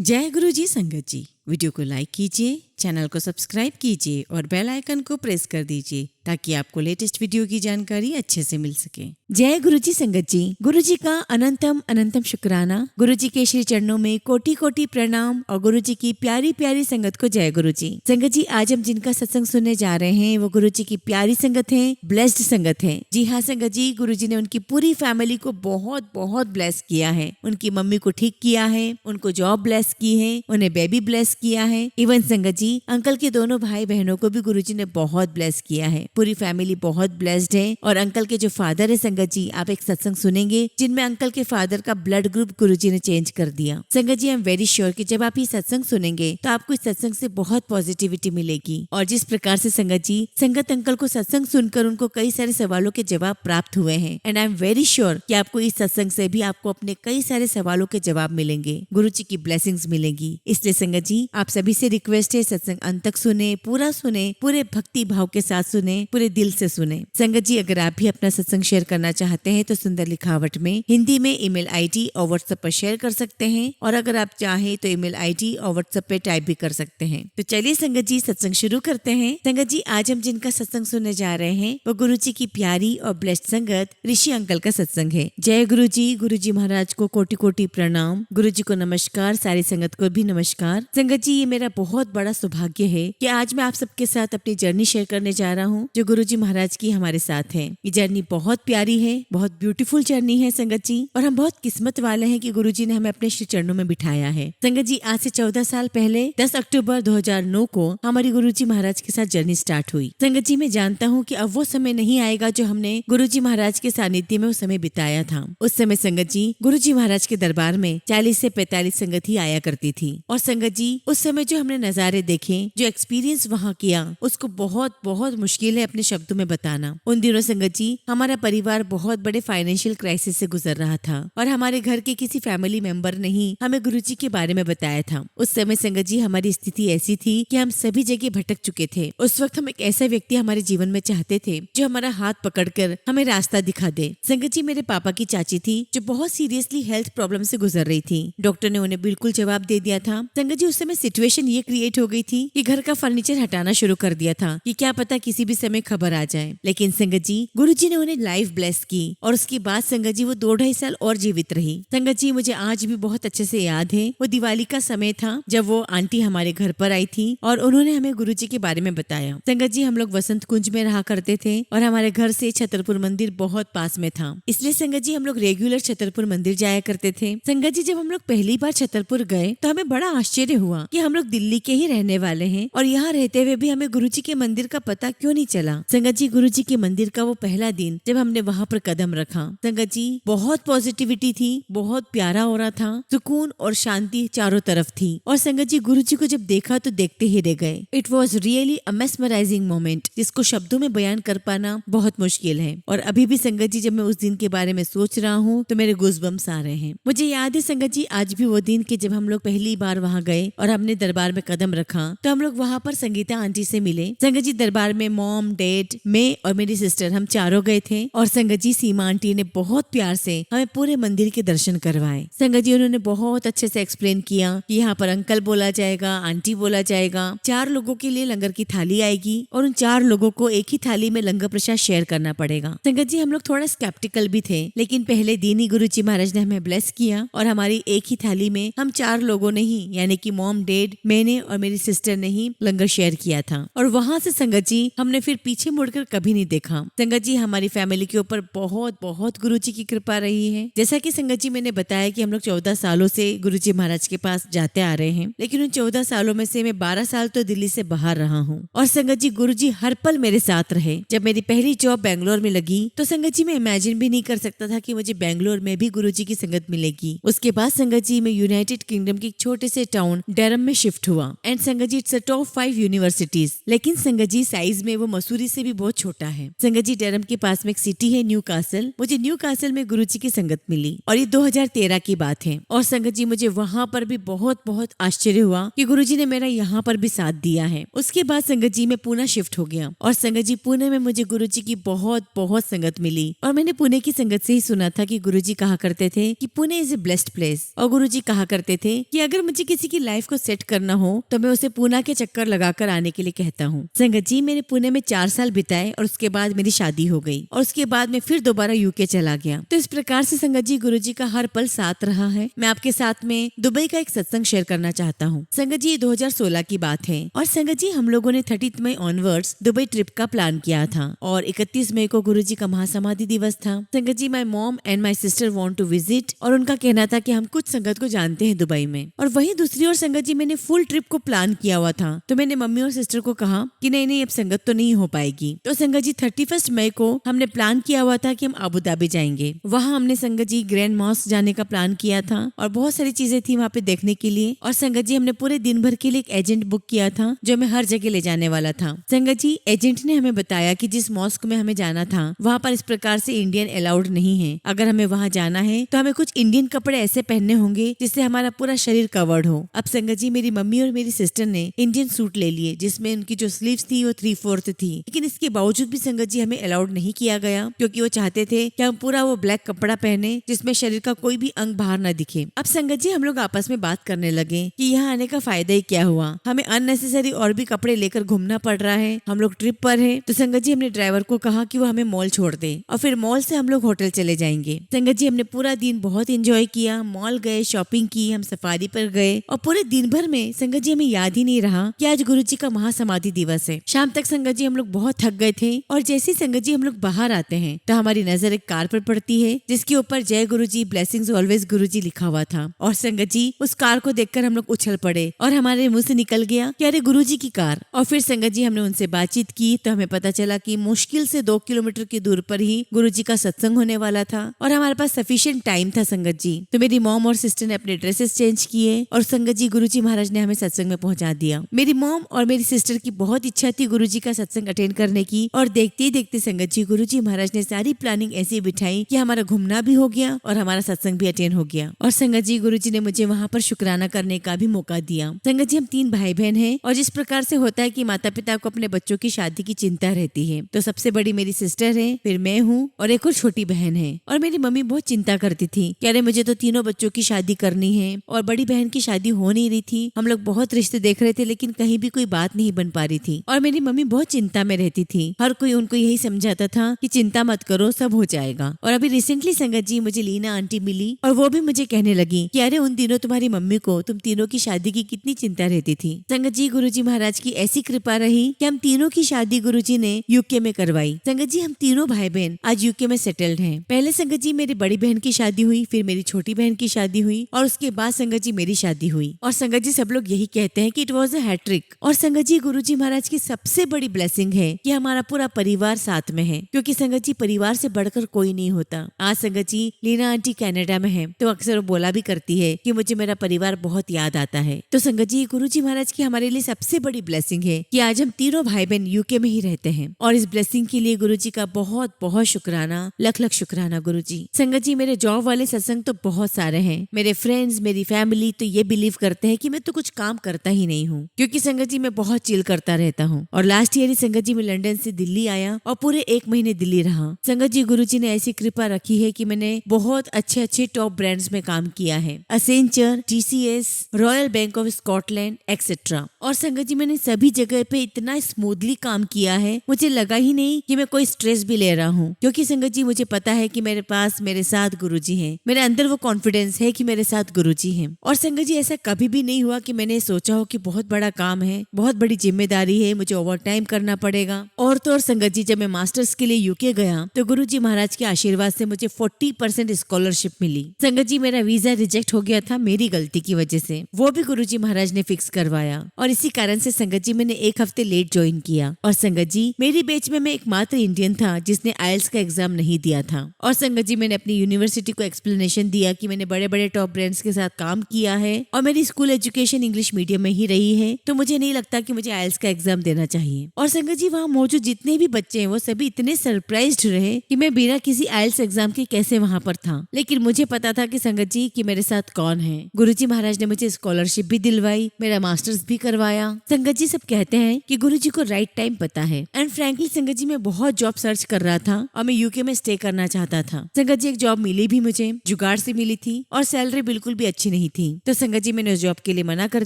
जय गुरु जी संगत जी। वीडियो को लाइक कीजिए, चैनल को सब्सक्राइब कीजिए और बेल आइकन को प्रेस कर दीजिए ताकि आपको लेटेस्ट वीडियो की जानकारी अच्छे से मिल सके। जय गुरु जी संगत जी। गुरु जी का अनंतम अनंतम शुक्राना। गुरु जी के श्री चरणों में कोटि कोटि प्रणाम और गुरु जी की प्यारी प्यारी संगत को जय गुरु जी। संगत जी, आज हम जिनका सत्संग सुनने जा रहे हैं वो गुरु जी की प्यारी संगत है, ब्लेस्ड संगत है। जी हाँ संगत जी, गुरु जी ने उनकी पूरी फैमिली को बहुत बहुत ब्लेस किया है। उनकी मम्मी को ठीक किया है, उनको जॉब ब्लेस की है, उन्हें बेबी ब्लेस किया है। इवन संगत जी, अंकल के दोनों भाई बहनों को भी गुरुजी ने बहुत ब्लेस किया है। पूरी फैमिली बहुत ब्लेस्ड है। और अंकल के जो फादर है संगत जी, आप एक सत्संग सुनेंगे जिनमें अंकल के फादर का ब्लड ग्रुप गुरुजी ने चेंज कर दिया। संगत जी, आई एम वेरी श्योर कि जब आप ये सत्संग सुनेंगे तो आपको इस सत्संग से बहुत पॉजिटिविटी मिलेगी। और जिस प्रकार से संगत जी, संगत अंकल को सत्संग सुनकर उनको कई सारे सवालों के जवाब प्राप्त हुए हैं। And I am very sure कि आपको इस सत्संग से भी आपको अपने कई सारे सवालों के जवाब मिलेंगे, गुरुजी की ब्लेसिंग्स मिलेगी। इसलिए संगत जी, आप सभी से रिक्वेस्ट है, सत्संग अंत तक सुने, पूरा सुने, पूरे भक्ति भाव के साथ सुने, पूरे दिल से सुने। संगत जी, अगर आप भी अपना सत्संग शेयर करना चाहते हैं तो सुंदर लिखावट में हिंदी में ईमेल आईडी और व्हाट्सएप पर शेयर कर सकते हैं। और अगर आप चाहें तो ईमेल आईडी और व्हाट्सएप पे टाइप भी कर सकते हैं। तो चलिए संगत जी, सत्संग शुरू करते हैं। संगत जी, आज हम जिनका सत्संग सुनने जा रहे हैं वो गुरु जी की प्यारी और ब्लेस्ड संगत ऋषि अंकल का सत्संग है। जय गुरु जी। गुरु जी महाराज को कोटि कोटि प्रणाम। गुरु जी को नमस्कार, सारी संगत को भी नमस्कार। संगत जी, ये मेरा बहुत बड़ा सौभाग्य है कि आज मैं आप सबके साथ अपनी जर्नी शेयर करने जा रहा हूँ जो गुरुजी महाराज की हमारे साथ है। ये जर्नी बहुत प्यारी है, बहुत ब्यूटीफुल जर्नी है संगत जी। और हम बहुत किस्मत वाले हैं कि गुरुजी ने हमें अपने श्री चरणों में बिठाया है। संगत जी, आज से 14 साल पहले 10 अक्टूबर 2009 को हमारी गुरुजी महाराज के साथ जर्नी स्टार्ट हुई। संगत जी, मैं जानता हूँ कि अब वो समय नहीं आएगा जो हमने गुरुजी महाराज के सानिध्य में उस समय बिताया था। उस समय संगत जी, गुरुजी महाराज के दरबार में 40 से 45 संगत ही आया करती थी। और संगत जी, उस समय जो हमने नजारे देखे, जो एक्सपीरियंस वहाँ किया, उसको बहुत बहुत मुश्किल है अपने शब्दों में बताना। उन दिनों संगत जी, हमारा परिवार बहुत बड़े फाइनेंशियल क्राइसिस से गुजर रहा था और हमारे घर के किसी फैमिली मेंबर ने ही हमें गुरुजी के बारे में बताया था। उस समय संगत जी, हमारी स्थिति ऐसी थी कि हम सभी जगह भटक चुके थे। उस वक्त हम एक ऐसा व्यक्ति हमारे जीवन में चाहते थे जो हमारा हाथ पकड़कर हमें रास्ता दिखा दे। संगत जी, मेरे पापा की चाची थी जो बहुत सीरियसली हेल्थ प्रॉब्लम से गुजर रही थी। डॉक्टर ने उन्हें बिल्कुल जवाब दे दिया था। संगत जी, उस समय सिचुएशन ये क्रिएट हो गई थी कि घर का फर्नीचर हटाना शुरू कर दिया था कि क्या पता किसी भी समय खबर आ जाए। लेकिन संगत जी, गुरुजी ने उन्हें लाइफ ब्लेस की और उसके बाद संगत जी वो 2-2.5 साल और जीवित रही। संगत जी, मुझे आज भी बहुत अच्छे से याद है, वो दिवाली का समय था जब वो आंटी हमारे घर पर आई थी और उन्होंने हमें गुरुजी के बारे में बताया। संगत जी, हम लोग वसंत कुंज में रहा करते थे और हमारे घर से छतरपुर मंदिर बहुत पास में था। इसलिए संगत जी, हम लोग रेगुलर छतरपुर मंदिर जाया करते थे। संगत जी, जब हम लोग पहली बार छतरपुर गए तो हमें बड़ा आश्चर्य हुआ कि हम लोग दिल्ली के ही रहने वाले हैं और यहाँ रहते हुए भी हमें गुरुजी के मंदिर का पता क्यों नहीं चला। संगत जी, गुरुजी के मंदिर का वो पहला दिन जब हमने वहाँ पर कदम रखा, संगत जी, बहुत पॉजिटिविटी थी, बहुत प्यारा हो रहा था, सुकून और शांति चारों तरफ थी। और संगत जी, गुरुजी को जब देखा तो देखते ही रह गए। It was really a mesmerising moment जिसको शब्दों में बयान कर पाना बहुत मुश्किल है। और अभी भी संगत जी, जब मैं उस दिन के बारे में सोच रहा हूँ तो मेरे गूज़बम्स आ रहे हैं। मुझे याद है संगत जी, आज भी वो दिन कि जब हम लोग पहली बार वहाँ गए और हमने दरबार में कदम रखा तो हम लोग वहाँ पर संगीता आंटी से मिले। संगत जी, दरबार में मॉम, डैड, मैं और मेरी सिस्टर, हम चारों गए थे। और संगत जी, सीमा आंटी ने बहुत प्यार से हमें पूरे मंदिर के दर्शन करवाए। संगत जी, उन्होंने बहुत अच्छे से एक्सप्लेन किया कि यहाँ पर अंकल बोला जाएगा, आंटी बोला जाएगा, 4 लोगों के लिए लंगर की थाली आएगी और उन 4 लोगों को एक ही थाली में लंगर प्रसाद शेयर करना पड़ेगा। संगत जी, हम लोग थोड़ा स्केप्टिकल भी थे, लेकिन पहले दिन ही गुरुजी महाराज ने हमें ब्लेस किया और हमारी एक ही थाली में हम 4 लोगों ने ही, यानी कि मॉम, डैड, मैंने और मेरी सिस्टर ने ही लंगर शेयर किया था। और वहां से संगत जी, हमने फिर पीछे मुड़कर कभी नहीं देखा। संगत जी, हमारी फैमिली के ऊपर बहुत बहुत गुरुजी की कृपा रही है। जैसा कि संगत जी मैंने बताया कि हम लोग 14 सालों से गुरुजी महाराज के पास जाते आ रहे हैं, लेकिन उन 14 सालों में से मैं 12 साल तो दिल्ली से बाहर रहा हूँ। और संगत जी, गुरुजी हर पल मेरे साथ रहे। जब मेरी पहली जॉब बैंगलोर में लगी तो संगत जी, मैं इमेजिन भी नहीं कर सकता था कि मुझे बैंगलोर में भी गुरुजी की संगत मिलेगी। उसके बाद संगत जी, मैं यूनाइटेड किंगडम के छोटे से टाउन डेरम में शिफ्ट हुआ। एंड संगत जी इट्स अ टॉप 5 यूनिवर्सिटीज, लेकिन संगत जी साइज में वो मसूरी से भी बहुत छोटा है। संगत जी डेरम के पास में एक सिटी है न्यू कासल। मुझे न्यू कासल में गुरुजी की संगत मिली और ये 2013 की बात है। और संगत जी मुझे वहां पर भी बहुत बहुत आश्चर्य हुआ कि गुरुजी ने मेरा यहाँ पर भी साथ दिया है। उसके बाद संगत जी मैं पुणे शिफ्ट हो गया और संगत जी पुणे में मुझे गुरुजी की बहुत बहुत संगत मिली। और मैंने पुणे की संगत से ही सुना था कि गुरुजी कहा करते थे कि Pune is a blessed place. और गुरुजी कहा करते थे कि अगर मुझे किसी की लाइफ को सेट करना हो तो मैं उसे पुणे के चक्कर लगाकर आने के लिए कहता हूँ। संगत जी मैंने पुणे में 4 साल बिताए और उसके बाद मेरी शादी हो गई और उसके बाद मैं फिर दोबारा यूके चला गया। तो इस प्रकार से संगत जी गुरुजी का हर पल साथ रहा है। मैं आपके साथ में दुबई का एक सत्संग शेयर करना चाहता हूँ। संगत जी 2016 की बात है और संगत जी हम लोगों ने 30 मई ऑनवर्ड्स दुबई ट्रिप का प्लान किया था और 31 मई को गुरुजी का महासमाधि दिवस था। संगत जी my mom and my sister want to visit और उनका कहना था कि हम कुछ संगत को जानते हैं दुबई में। और वहीं दूसरी ओर संगत जी मैंने फुल ट्रिप को प्लान किया हुआ था। तो मैंने मम्मी और सिस्टर को कहा कि नहीं अब संगत तो नहीं हो पाएगी। तो संगत जी 31 मई को हमने प्लान किया हुआ था कि हम अबू धाबी जाएंगे। वहाँ हमने संगत जी ग्रैंड मॉस्क जाने का प्लान किया था और बहुत सारी चीजें थी वहाँ पे देखने के लिए। और संगत जी हमने पूरे दिन भर के लिए एक एजेंट बुक किया था जो हमें हर जगह ले जाने वाला था। संगत जी एजेंट ने हमें बताया कि जिस मॉस्क में हमें जाना था वहाँ पर इस प्रकार से इंडियन अलाउड नहीं है। अगर हमें वहाँ जाना है तो हमें कुछ इंडियन कपड़े ऐसे पहनने होंगे जिससे हमारा पूरा शरीर कवर्ड हो। अब संगत जी मेरी मम्मी और मेरी सिस्टर ने इंडियन सूट ले लिए जिसमें उनकी जो स्लीव्स थी वो 3/4 थी, लेकिन इसके बावजूद भी संगत जी हमें अलाउड नहीं किया गया क्योंकि वो चाहते थे कि हम पूरा वो ब्लैक कपड़ा पहने जिसमें शरीर का कोई भी अंग बाहर न दिखे। अब संगत जी हम लोग आपस में बात करने लगे कि यहाँ आने का फायदा ही क्या हुआ, हमें अननेसेसरी और भी कपड़े लेकर घूमना पड़ रहा है, हम लोग ट्रिप पर है। तो संगत जी हमने ड्राइवर को कहा कि वो हमें मॉल छोड़ दे और फिर मॉल से हम लोग होटल चले जाएंगे। संगत जी हमने पूरा दिन बहुत एंजॉय किया, मॉल गए, शॉपिंग की, हम सफारी पर गए और पूरे दिन भर में संगत जी हमें याद ही नहीं रहा कि आज गुरुजी का महासमाधि दिवस है। शाम तक संगत जी हम लोग बहुत थक गए थे और जैसे संगत जी हम लोग बाहर आते हैं तो हमारी नजर एक कार पर पड़ती है जिसके ऊपर जय गुरुजी ब्लेसिंग्स ऑलवेज गुरुजी लिखा हुआ था। और संगत जी उस कार को देखकर हम लोग उछल पड़े और हमारे मुंह से निकल गया कि अरे गुरुजी की कार। और फिर संगत जी हमने उनसे बातचीत की तो हमें पता चला कि मुश्किल से 2 किलोमीटर की दूर पर ही गुरुजी का सत्संग होने वाला था और हमारे पास सफिशिएंट टाइम था। संगत जी तो मेरी मॉम और सिस्टर ने अपने ड्रेसेस चेंज किए और संगत जी गुरुजी महाराज ने हमें सत्संग में पहुंचा दिया। मेरी मॉम और मेरी सिस्टर की बहुत इच्छा थी गुरुजी का सत्संग अटेंड करने की और देखते ही देखते संगत जी गुरुजी महाराज ने सारी प्लानिंग ऐसी बिठाई कि हमारा घूमना भी हो गया और हमारा सत्संग भी अटेंड हो गया। और संगत जी गुरुजी ने मुझे वहाँ पर शुक्राना करने का भी मौका दिया। संगत जी हम 3 भाई बहन हैं और जिस प्रकार से होता है कि माता पिता को अपने बच्चों की शादी की चिंता रहती है, तो सबसे बड़ी मेरी सिस्टर है, फिर मैं हूँ और एक और छोटी बहन है। और मेरी मम्मी बहुत चिंता करती थी कि अरे मुझे तो तीनों बच्चों की शादी करनी है और बड़ी बहन की शादी हो नहीं रही थी। हम लोग बहुत रिश्ते देख रहे थे लेकिन कहीं भी कोई बात नहीं बन पा रही थी और मेरी मम्मी बहुत चिंता में रहती थी। हर कोई उनको यही समझाता था कि चिंता मत करो, सब हो जाएगा। और अभी रिसेंटली संगत जी मुझे लीना आंटी मिली और वो भी मुझे कहने लगी कि अरे उन दिनों तुम्हारी मम्मी को तुम तीनों की शादी की कितनी चिंता रहती थी। संगत जी गुरुजी महाराज की ऐसी कृपा रही कि हम तीनों की शादी गुरुजी ने यूके में करवाई। संगत जी हम तीनों भाई बहन आज यूके में सेटल्ड हैं। पहले संगत जी मेरी बड़ी बहन की शादी हुई, फिर मेरी छोटी बहन की शादी हुई और उसके बाद संगत जी मेरी शादी हुई। और संगत जी सब लोग यही कहते हैं कि इट वॉज अ हैट्रिक। और संगत जी गुरुजी महाराज की सबसे बड़ी ब्लेसिंग है कि हमारा पूरा परिवार साथ में है, क्योंकि संगत जी परिवार से बढ़कर कोई नहीं होता। आज संगत जी लीना आंटी कनाडा में है तो अक्सर वो बोला भी करती है कि मुझे मेरा परिवार बहुत याद आता है। तो संगत जी गुरुजी महाराज की हमारे लिए सबसे बड़ी ब्लेसिंग है कि आज हम तीनों भाई बहन यूके में ही रहते हैं और इस ब्लेसिंग के लिए गुरुजी का बहुत बहुत शुक्राना, लख लख शुक्राना गुरुजी। संगत जी मेरे जॉब वाले सत्संग तो बहुत सारे हैं। मेरे फ्रेंड्स, मेरी फैमिली तो ये बिलीव करते हैं कि मैं तो कुछ काम करता ही नहीं हूँ, क्योंकि संगत जी मैं बहुत चिल करता रहता हूँ। और लास्ट ईयर ही संगत जी मैं लंदन से दिल्ली आया और पूरे 1 महीने दिल्ली रहा। संगत जी गुरुजी ने ऐसी कृपा रखी है कि मैंने बहुत अच्छे अच्छे टॉप ब्रांड्स में काम किया है, Accenture, TCS, royal bank of Scotland etcetera. और संगत जी मैंने सभी जगह पे इतना स्मूथली काम किया है, मुझे लगा ही नहीं कि मैं कोई स्ट्रेस भी ले रहा हूँ, क्योंकि संगत जी मुझे पता है कि मेरे पास मेरे साथ गुरुजी हैं। मेरे अंदर वो कॉन्फिडेंस है कि मेरे साथ गुरुजी हैं। और संगत जी ऐसा कभी भी नहीं हुआ कि मैंने सोचा हो कि बहुत बड़ा काम है, बहुत बड़ी जिम्मेदारी है, मुझे ओवर टाइम करना पड़ेगा। और तो और संगत जी जब मैं मास्टर्स के लिए यूके गया तो गुरुजी महाराज के आशीर्वाद से मुझे 40% स्कॉलरशिप मिली। संगत जी मेरा वीजा रिजेक्ट हो गया था मेरी गलती की वजह से, वो भी गुरुजी महाराज ने फिक्स करवाया और इसी कारण से संगत जी मैंने 1 हफ्ते लेट ज्वाइन किया। और संगत जी मेरी बैच में मैं एकमात्र इंडियन था जिसने IELTS का एग्जाम नहीं दिया था। और संगत जी मैंने अपनी यूनिवर्सिटी को एक्सप्लेनेशन दिया कि मैंने बड़े बड़े टॉप ब्रांड्स के साथ काम किया है और मेरी school full education English medium में ही रही है, तो मुझे नहीं लगता कि मुझे आइल्स का एग्जाम देना चाहिए। और संगत जी वहाँ मौजूद जितने भी बच्चे हैं वो सभी इतने सरप्राइज्ड रहे कि मैं बिना किसी आइल्स एग्जाम के कैसे वहाँ पर था। लेकिन मुझे पता था कि संगत जी कि मेरे साथ कौन है। गुरुजी महाराज ने मुझे स्कॉलरशिप भी दिलवाई, मेरा मास्टर्स भी करवाया। संगत जी सब कहते हैं कि गुरुजी को राइट टाइम पता है। एंड फ्रैंकली संगत जी मैं बहुत जॉब सर्च कर रहा था और मैं यूके में स्टे करना चाहता था। संगत जी एक जॉब मिली भी मुझे, जुगाड़ से मिली थी और सैलरी बिल्कुल भी अच्छी नहीं थी। तो संगत जी मैंने उस जॉब के लिए मना कर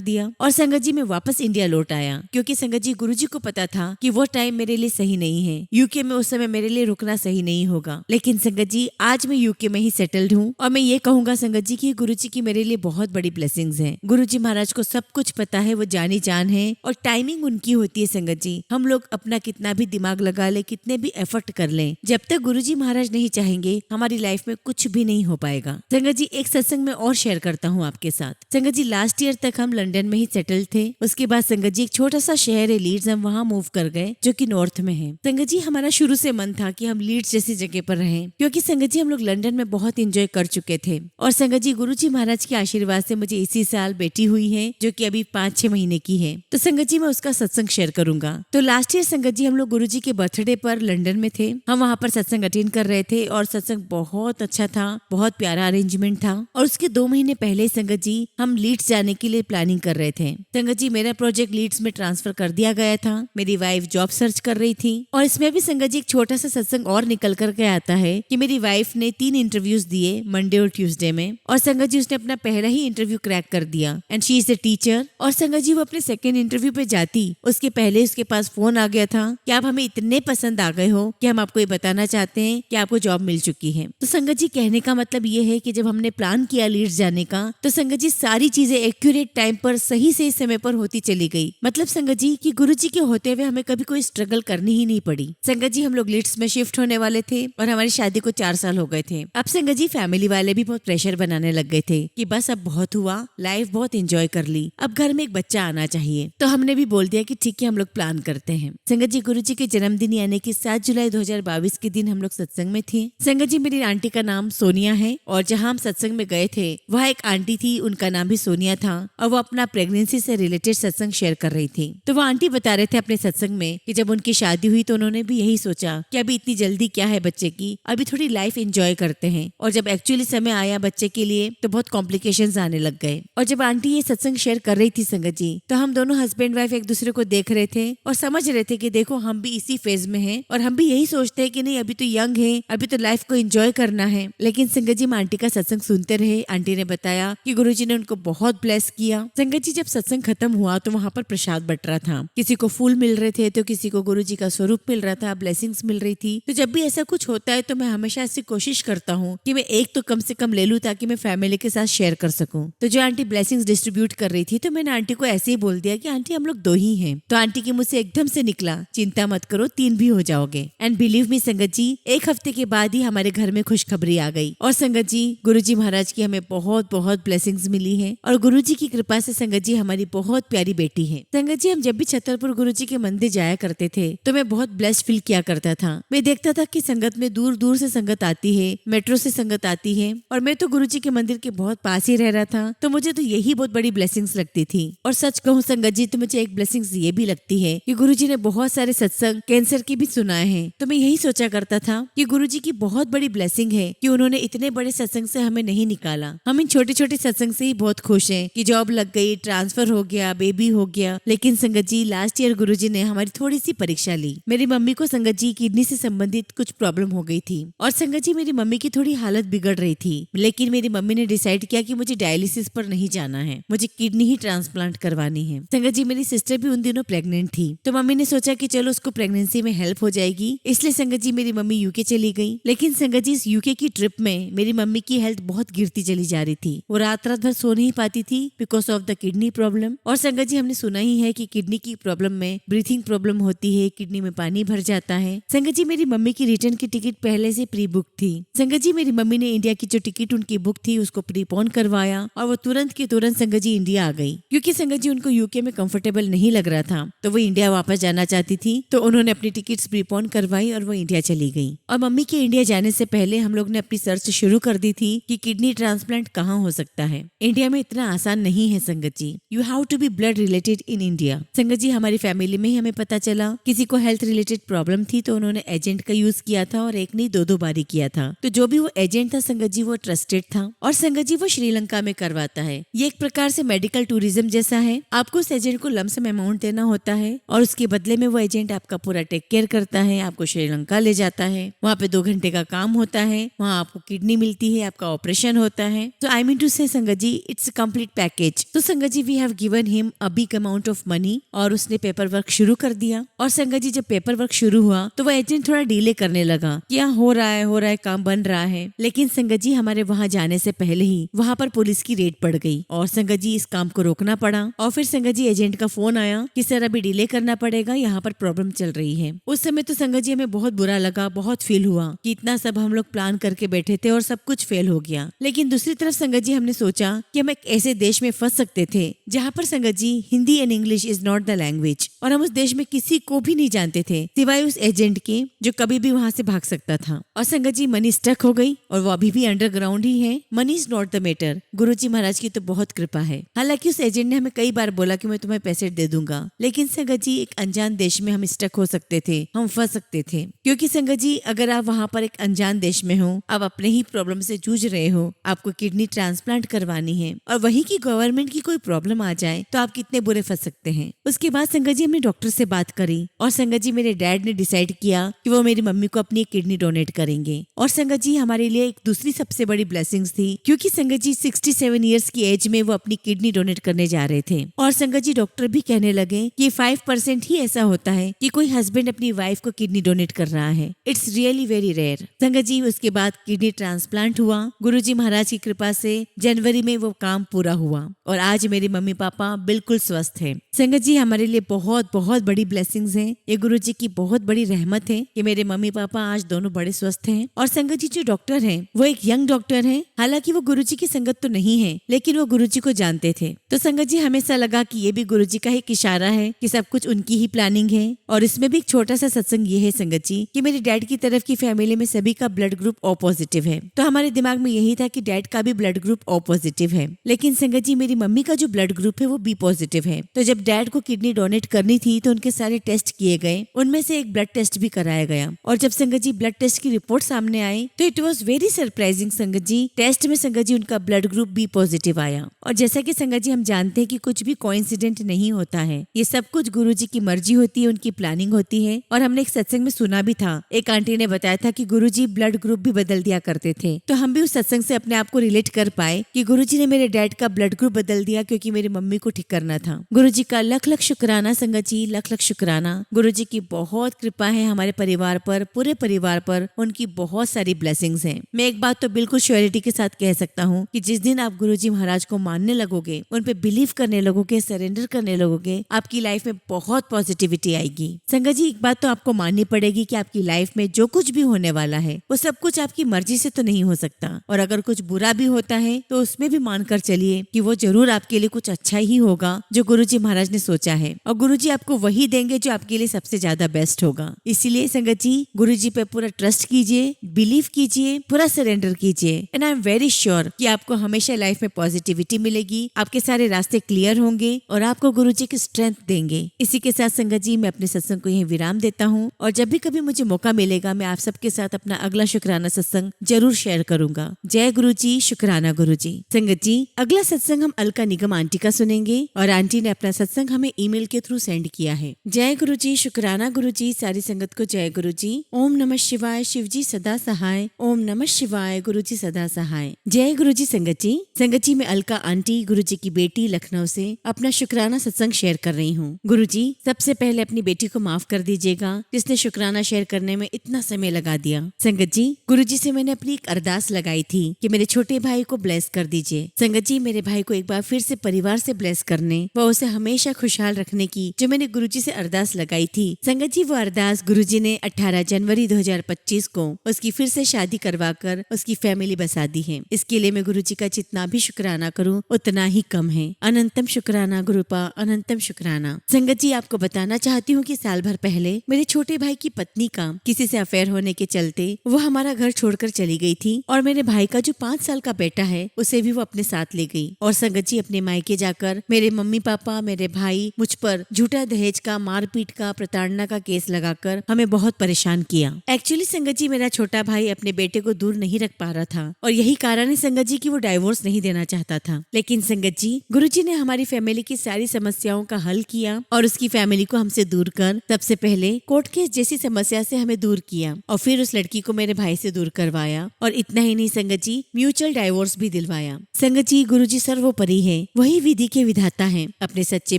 दिया और संगत जी मैं वापस इंडिया लौट आया, क्योंकि संगत जी गुरुजी को पता था कि वो टाइम मेरे लिए सही नहीं है। यूके में उस समय मेरे लिए रुकना सही नहीं होगा। लेकिन संगत जी आज मैं यूके में ही सेटल्ड हूँ और मैं ये कहूंगा संगत जी की गुरुजी की मेरे लिए बहुत बड़ी ब्लेसिंग्स हैं। गुरुजी महाराज को सब कुछ पता है, वो जानी जान है और टाइमिंग उनकी होती है। संगत जी हम लोग अपना कितना भी दिमाग लगा ले, कितने भी एफर्ट कर लें, जब तक गुरुजी महाराज नहीं चाहेंगे हमारी लाइफ में कुछ भी नहीं हो पाएगा। संगत जी एक सत्संग में और शेयर करता हूँ आपके साथ। संगत जी लास्ट ईयर तक हम लंदन में ही सेटल थे। उसके बाद संगत जी एक छोटा सा शहर है लीड्स, हम वहाँ मूव कर गए जो कि नॉर्थ में है। संगत जी हमारा शुरू से मन था कि हम लीड्स जैसी जगह पर रहें, क्योंकि संगत जी हम लोग लंदन में बहुत एंजॉय कर चुके थे। और संगत जी गुरुजी महाराज के आशीर्वाद से मुझे इसी साल बेटी हुई है जो कि अभी 5-6 महीने की है। तो संगत जी मैं उसका सत्संग शेयर करूंगा। तो लास्ट ईयर संगत जी हम लोग गुरुजी के बर्थडे पर लंदन में थे। हम वहाँ पर सत्संग अटेंड कर रहे थे और सत्संग बहुत अच्छा था, बहुत प्यारा अरेंजमेंट था। और उसके 2 महीने पहले संगत जी हम लीड्स जाने के लिए प्लानिंग कर रहे थे। संगत जी मेरा प्रोजेक्ट लीड्स में ट्रांसफर कर दिया गया था। मेरी वाइफ जॉब सर्च कर रही थी और इसमें भी संगत जी एक छोटा सा सत्संग और निकल कर के आता है कि मेरी वाइफ ने 3 इंटरव्यूज दिए मंडे और ट्यूसडे में। और संगत जी उसने अपना पहला ही इंटरव्यू क्रैक कर दिया and she is a teacher. और संगत जी वो अपने सेकंड इंटरव्यू पे जाती उसके पहले उसके पास फोन आ गया था कि आप हमें इतने पसंद आ गए हो कि हम आपको ये बताना चाहते हैं कि आपको जॉब मिल चुकी है। तो संगत जी कहने का मतलब ये है कि जब हमने प्लान किया लीड्स जाने का तो संगत जी सारी चीजें एक्यूरेट टाइम पर सही से समय पर होती चली गई। मतलब संगत जी कि गुरुजी के होते हुए हमें कभी कोई स्ट्रगल करनी ही नहीं पड़ी। संगत जी हम लोग लीड्स में शिफ्ट होने वाले थे और हमारी शादी को 4 साल हो गए थे। अब संगत जी फैमिली वाले भी बहुत प्रेशर बनाने लग गए थे कि बस अब बहुत हुआ, लाइफ बहुत एंजॉय कर ली, अब घर में एक बच्चा आना चाहिए। तो हमने भी बोल दिया कि ठीक है हम लोग प्लान करते हैं। संगत जी गुरुजी के जन्मदिन यानी कि 7 जुलाई 2022 के दिन हम लोग सत्संग में थे। संगत जी मेरी आंटी का नाम सोनिया है और जहाँ हम सत्संग में गए थे वहाँ एक आंटी थी, उनका नाम भी सोनिया था और वो अपना प्रेगनेंसी से रिलेटेड सत्संग शेयर कर रही थी। तो वो आंटी बता रहे थे अपने सत्संग में कि जब उनकी शादी हुई तो उन्होंने भी यही सोचा कि अभी इतनी जल्दी क्या है बच्चे की, अभी थोड़ी लाइफ एंजॉय करते हैं। और जब एक्चुअली समय आया बच्चे के लिए तो बहुत कॉम्प्लिकेशंस आने लग गए। और जब आंटी ये सत्संग शेयर कर रही थी संगत जी तो हम दोनों हस्बैंड वाइफ एक दूसरे को देख रहे थे और समझ रहे थे कि देखो हम भी इसी फेज में हैं और हम भी यही सोचते हैं कि नहीं अभी तो यंग है, अभी तो लाइफ को एंजॉय करना है। लेकिन संगत जी हम आंटी का सत्संग सुनते रहे। आंटी ने बताया कि गुरुजी ने उनको बहुत ब्लेस किया। संगत जी जब सत्संग खत्म हुआ तो वहाँ पर प्रसाद बट रहा था, किसी को फूल मिल रहे थे तो किसी को गुरुजी का स्वरूप मिल रहा था, ब्लेसिंग्स मिल रही थी। तो जब भी ऐसा कुछ होता है तो मैं हमेशा ऐसी कोशिश करता हूँ कि मैं एक तो कम से कम ले लूँ ताकि मैं फैमिली के साथ शेयर कर सकूँ। तो जो आंटी ब्लेसिंग्स डिस्ट्रीब्यूट कर रही थी तो मैंने आंटी को ऐसे ही बोल दिया कि आंटी हम लोग 2 ही हैं। तो आंटी के मुझ से एकदम से निकला चिंता मत करो 3 भी हो जाओगे। एंड बिलीव मी संगत जी 1 हफ्ते के बाद ही हमारे घर में खुशखबरी आ गई। और संगत जी गुरुजी महाराज की हमें बहुत बहुत ब्लेसिंग्स मिली है और गुरुजी की कृपा से संगत जी हमारी बहुत प्यारी बेटी है। संगत जी हम जब भी छतरपुर गुरुजी के मंदिर जाया करते थे तो मैं बहुत ब्लेस्ड फील किया करता था। मैं देखता था कि संगत में दूर दूर से संगत आती है, मेट्रो से संगत आती है और मैं तो गुरुजी के मंदिर के बहुत पास ही रह रहा था। तो मुझे तो यही बहुत बड़ी ब्लेसिंग्स लगती थी। और सच कहूँ संगत जी तो मुझे एक ब्लेसिंग्स ये भी लगती है कि गुरुजी ने बहुत सारे सत्संग कैंसर के भी सुनाए हैं। तो मैं यही सोचा करता था कि गुरुजी की बहुत बड़ी ब्लेसिंग है कि उन्होंने इतने बड़े सत्संग से हमें नहीं निकाला। हम इन छोटे छोटे सत्संग से ही बहुत खुश हैं कि जॉब लग गई, ट्रांसफर हो गया, बेबी हो गया। लेकिन संगत जी लास्ट ईयर गुरुजी ने हमारी थोड़ी सी परीक्षा ली। मेरी मम्मी को संगत जी किडनी से संबंधित कुछ प्रॉब्लम हो गई थी और संगत जी मेरी मम्मी की थोड़ी हालत बिगड़ रही थी। लेकिन मेरी मम्मी ने डिसाइड किया कि मुझे डायलिसिस पर नहीं जाना है, मुझे किडनी ही ट्रांसप्लांट करवानी है। संगत जी मेरी सिस्टर भी उन दिनों प्रेग्नेंट थी तो मम्मी ने सोचा कि चलो उसको प्रेगनेंसी में हेल्प हो जाएगी, इसलिए संगत जी मेरी मम्मी यूके चली गई। लेकिन संगत जी इस यूके की ट्रिप में मेरी मम्मी की हेल्थ बहुत गिरती चली जा रही थी। वो रात रात भर सो नहीं पाती थी because of the kidney problem. और संगत जी हमने सुना ही है कि किडनी की प्रॉब्लम में ब्रीथिंग प्रॉब्लम होती है, किडनी में पानी भर जाता है। संगत जी मेरी मम्मी की रिटर्न की टिकट पहले से प्री बुक थी। संगत जी मेरी मम्मी ने इंडिया की जो टिकट उनकी बुक थी उसको प्रीपोन करवाया और वो तुरंत के तुरंत संगत जी इंडिया आ गई, क्योंकि संगत जी उनको यूके में कंफर्टेबल नहीं लग रहा था तो वो इंडिया वापस जाना चाहती थी। तो उन्होंने अपनी टिकट्स प्रीपोन करवाई और वो इंडिया चली गई। और मम्मी के इंडिया जाने से पहले हम लोग ने अपनी सर्च शुरू कर दी थी कि किडनी ट्रांसप्लांट कहाँ हो सकता है। इंडिया में इतना आसान आसान नहीं है संगत जी। You have to be blood related in India. संगत जी हमारी फैमिली में ही हमें पता चला किसी को हेल्थ रिलेटेड प्रॉब्लम थी तो उन्होंने एजेंट का यूज किया था और एक नहीं दो बारी किया था। तो जो भी वो एजेंट था संगत जी वो ट्रस्टेड था और संगत जी वो श्रीलंका में करवाता है। ये एक प्रकार से मेडिकल टूरिज्म जैसा है। आपको उस एजेंट को लमसम अमाउंट देना होता है और उसके बदले में वो एजेंट आपका पूरा टेक केयर करता है, आपको श्रीलंका ले जाता है। वहाँ पे 2 घंटे का काम होता है, वहाँ आपको किडनी मिलती है, आपका ऑपरेशन होता है। तो आई मीन टू से संगत जी इट्स कंप्लीट पैकेज। तो संगत जी we have given him a big amount of money और उसने पेपर वर्क शुरू कर दिया। और संगत जी जब पेपर वर्क शुरू हुआ तो वो एजेंट थोड़ा डिले करने लगा कि हाँ हो रहा है काम बन रहा है। लेकिन संगत जी हमारे वहाँ जाने से पहले ही वहाँ पर पुलिस की रेड पड़ गई और संगत जी इस काम को रोकना पड़ा। और फिर संगत जी एजेंट का फोन आया कि सर अभी डिले करना पड़ेगा, यहाँ पर प्रॉब्लम चल रही है। उस समय तो संगत जी हमें बहुत बुरा लगा, बहुत फील हुआ कि इतना सब हम लोग प्लान करके बैठे थे और सब कुछ फेल हो गया। लेकिन दूसरी तरफ संगत जी हमने सोचा कि हम एक ऐसे देश में फंस सकते थे जहाँ पर संगत जी Hindi and English is not the language और हम उस देश में किसी को भी नहीं जानते थे सिवाय उस एजेंट के जो कभी भी वहाँ से भाग सकता था। और संगत जी मनी स्टक हो गई और वो अभी भी अंडरग्राउंड ही है। Money is not the matter. Guruji Maharaj की तो बहुत कृपा है। हालांकि उस एजेंट ने हमें कई बार बोला कि मैं तुम्हें पैसे दे दूंगा, लेकिन संगत जी एक अनजान देश में हम स्टक हो सकते थे, हम फंस सकते थे। क्योंकि संगत जी अगर आप वहाँ पर एक अनजान देश में हो, आप अपने ही प्रॉब्लम से जूझ रहे हो, आपको किडनी ट्रांसप्लांट करवानी है और वहीं की गवर्नमेंट की कोई प्रॉब्लम आ जाए तो आप कितने बुरे फंस सकते हैं। उसके बाद संगत जी हमने डॉक्टर से बात करी और संगत जी मेरे डैड ने डिसाइड किया कि वो मेरी मम्मी को अपनी किडनी डोनेट करेंगे। और संगत जी हमारे लिए एक दूसरी सबसे बड़ी ब्लेसिंग्स थी क्योंकि संगत जी 67 इयर्स की एज में वो अपनी किडनी डोनेट करने जा रहे थे। और संगत जी डॉक्टर भी कहने लगे कि 5% ही ऐसा होता है कि कोई हस्बैंड अपनी वाइफ को किडनी डोनेट कर रहा है। It's really very rare. संगत जी उसके बाद किडनी ट्रांसप्लांट हुआ। गुरुजी महाराज की कृपा से जनवरी में वो काम पूरा हुआ और आज मेरे मम्मी पापा बिल्कुल स्वस्थ हैं। संगत जी हमारे लिए बहुत बहुत बड़ी ब्लेसिंग्स हैं। ये गुरुजी की बहुत बड़ी रहमत है कि मेरे मम्मी पापा आज दोनों बड़े स्वस्थ हैं। और संगत जी जो डॉक्टर हैं वो एक यंग डॉक्टर हैं। हालांकि वो गुरुजी की संगत तो नहीं है लेकिन वो गुरुजी को जानते थे। तो संगत जी हमेशा लगा कि ये भी गुरुजी का एक इशारा है कि सब कुछ उनकी ही प्लानिंग है। और इसमें भी एक छोटा सा सत्संग ये है संगत जी कि मेरे डैड की तरफ की फैमिली में सभी का ब्लड ग्रुप ओ पॉजिटिव है। तो हमारे दिमाग में यही था कि डैड का भी ब्लड ग्रुप ओ पॉजिटिव है। लेकिन संगत जी मेरी मम्मी का जो ब्लड ग्रुप है वो बी पॉजिटिव है। तो जब डैड को किडनी डोनेट करनी थी तो उनके सारे टेस्ट किए गए, उनमें से एक ब्लड टेस्ट भी कराया गया। और जब संगत जी ब्लड टेस्ट की रिपोर्ट सामने आई तो इट वॉज वेरी सरप्राइजिंग संगत जी। टेस्ट में संगत जी उनका ब्लड ग्रुप बी पॉजिटिव आया। और जैसा कि संगत जी हम जानते हैं कि कुछ भी कोइंसिडेंट नहीं होता है, ये सब कुछ गुरुजी की मर्जी होती है, उनकी प्लानिंग होती है। और हमने एक सत्संग में सुना भी था, एक आंटी ने बताया था कि गुरुजी ब्लड ग्रुप भी बदल दिया करते थे। तो हम भी उस सत्संग से अपने आप को रिलेट कर पाए कि गुरुजी ने मेरे डैड का ब्लड ग्रुप बदल दिया क्योंकि मेरी मम्मी को ठीक करना था। गुरुजी का लख लख शुक्राना संगत जी, लख लख शुक्राना। गुरुजी की बहुत कृपा है हमारे परिवार पर, पूरे परिवार पर उनकी बहुत सारी ब्लेसिंग्स हैं। मैं एक बात तो बिल्कुल श्योरिटी के साथ कह सकता हूँ कि जिस दिन आप गुरुजी महाराज को मानने लगोगे, उन पे बिलीव करने लगोगे, सरेंडर करने लगोगे, आपकी लाइफ में बहुत पॉजिटिविटी आएगी। संगत जी एक बात तो आपको माननी पड़ेगी कि आपकी लाइफ में जो कुछ भी होने वाला है वो सब कुछ आपकी मर्जी से तो नहीं हो सकता। और अगर कुछ बुरा भी होता है तो उसमें भी मानकर चलिए कि वो जरूर आपके लिए कुछ अच्छा ही होगा जो गुरुजी महाराज ने सोचा है। और गुरुजी आपको वही देंगे जो आपके लिए सबसे ज्यादा बेस्ट होगा। इसीलिए संगत जी गुरुजी पे पूरा ट्रस्ट कीजिए, बिलीव कीजिए, पूरा सरेंडर कीजिए and I am very sure कि आपको हमेशा लाइफ में पॉजिटिविटी मिलेगी, आपके सारे रास्ते क्लियर होंगे और आपको गुरुजी की स्ट्रेंथ देंगे। इसी के साथ संगत जी मैं अपने सत्संग को यहीं विराम देता हूँ और जब भी कभी मुझे मौका मिलेगा मैं आप सबके साथ अपना अगला शुक्राना सत्संग जरूर शेयर करूंगा। जय गुरुजी, शुक्राना गुरुजी। संगत जी अगला सत्संग हम अलका निगम आंटी का सुनेंगे और आंटी ने अपना सत्संग हमें ईमेल के थ्रू सेंड किया है। जय गुरुजी, शुक्राना गुरुजी। सारी संगत को जय गुरुजी। ओम नमः शिवाय, शिवजी सदा सहाय। ओम नमः शिवाय, गुरुजी सदा सहाय। जय गुरुजी। संगत जी मैं अलका आंटी गुरुजी की बेटी लखनऊ से अपना शुक्राना सत्संग शेयर कर रही हूँ। गुरुजी सबसे पहले अपनी बेटी को माफ कर दीजिएगा जिसने शुक्राना शेयर करने में इतना समय लगा दिया। संगत जी गुरुजी से मैंने अपनी एक अरदास लगाई थी कि मेरे छोटे भाई को ब्लेस कर दीजिए। संगत जी मेरे भाई को एक बार फिर से परिवार से ब्लेस करने व उसे हमेशा खुशहाल रखने की जो मैंने गुरुजी से अरदास लगाई थी। संगत जी वो अरदास गुरुजी ने 18 जनवरी 2025 को उसकी फिर से शादी करवाकर उसकी फैमिली बसा दी है। इसके लिए मैं गुरुजी का जितना भी शुक्राना करूँ उतना ही कम है। अनंतम शुक्राना गुरुपा, अनंतम शुक्राना। संगत जी आपको बताना चाहती हूँ कि साल भर पहले मेरे छोटे भाई की पत्नी का किसी से अफेयर होने के चलते वो हमारा घर छोड़कर चली गई थी और मेरे भाई का जो 5 साल का बेटा है उसे भी वो अपने साथ ले गई और संगत जी अपने मायके जाकर मेरे मम्मी पापा, मेरे भाई मुझ पर झूठा दहेज का, मारपीट का, प्रताड़ना का केस लगाकर हमें बहुत परेशान किया। एक्चुअली संगत जी मेरा छोटा भाई अपने बेटे को दूर नहीं रख पा रहा था और यही कारण है संगत जी कि वो डाइवोर्स नहीं देना चाहता था। लेकिन संगत जी गुरुजी ने हमारी फैमिली की सारी समस्याओं का हल किया और उसकी फैमिली को हमसे दूर कर सबसे पहले कोर्ट केस जैसी समस्या से हमें दूर किया और फिर उस लड़की को मेरे भाई से दूर करवाया और इतना ही नहीं संगत जी म्यूचुअल डाइवोर्स भी दिलवाया। संगत जी गुरुजी सर्वोपरि है, वही विधि के विधाता हैं। अपने सच्चे